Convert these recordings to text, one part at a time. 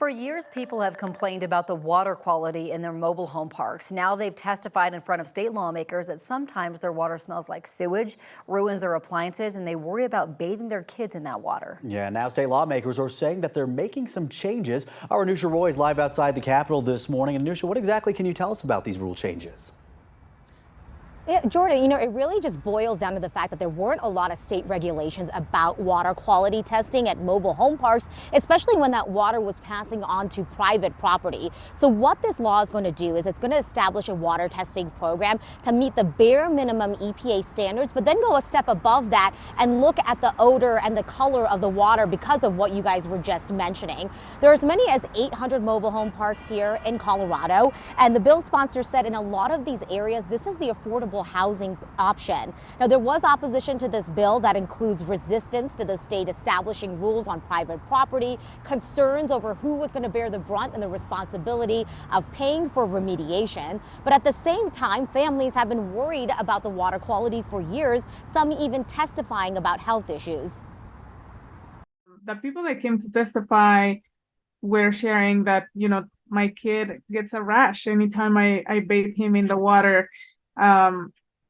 For years, people have complained about the water quality in their mobile home parks. Now they've testified in front of state lawmakers that sometimes their water smells like sewage, ruins their appliances, and they worry about bathing their kids in that water. Yeah, now state lawmakers are saying that they're making some changes. Our Anusha Roy is live outside the Capitol this morning. And Anusha, what exactly can you tell us about these rule changes? Yeah, Jordan, it really just boils down to the fact that there weren't a lot of state regulations about water quality testing at mobile home parks, especially when that water was passing on to private property. So what this law is going to do is it's going to establish a water testing program to meet the bare minimum EPA standards, but then go a step above that and look at the odor and the color of the water because of what you guys were just mentioning. There are as many as 800 mobile home parks here in Colorado, and the bill sponsor said in a lot of these areas, this is the affordable housing option. Now, there was opposition to this bill that includes resistance to the state establishing rules on private property, concerns over who was going to bear the brunt and the responsibility of paying for remediation. But at the same time, families have been worried about the water quality for years, some even testifying about health issues. The people that came to testify were sharing that, my kid gets a rash anytime I bathe him in the water.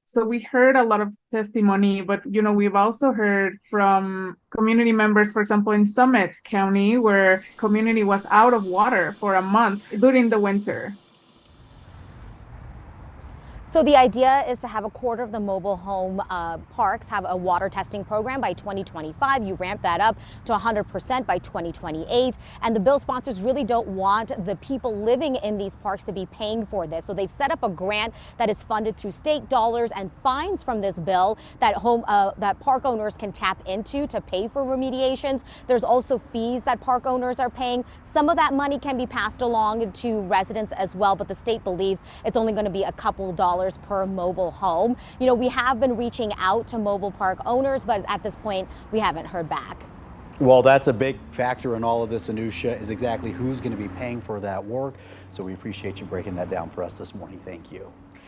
So we heard a lot of testimony, but we've also heard from community members, for example, in Summit County, where community was out of water for a month during the winter. So the idea is to have a quarter of the mobile home parks have a water testing program by 2025. You ramp that up to 100% by 2028. And the bill sponsors really don't want the people living in these parks to be paying for this. So they've set up a grant that is funded through state dollars and fines from this bill that that park owners can tap into to pay for remediations. There's also fees that park owners are paying. Some of that money can be passed along to residents as well, but the state believes it's only going to be a couple dollars per mobile home. We have been reaching out to mobile park owners, but at this point, we haven't heard back. Well, that's a big factor in all of this, Anusha, is exactly who's going to be paying for that work. So we appreciate you breaking that down for us this morning. Thank you.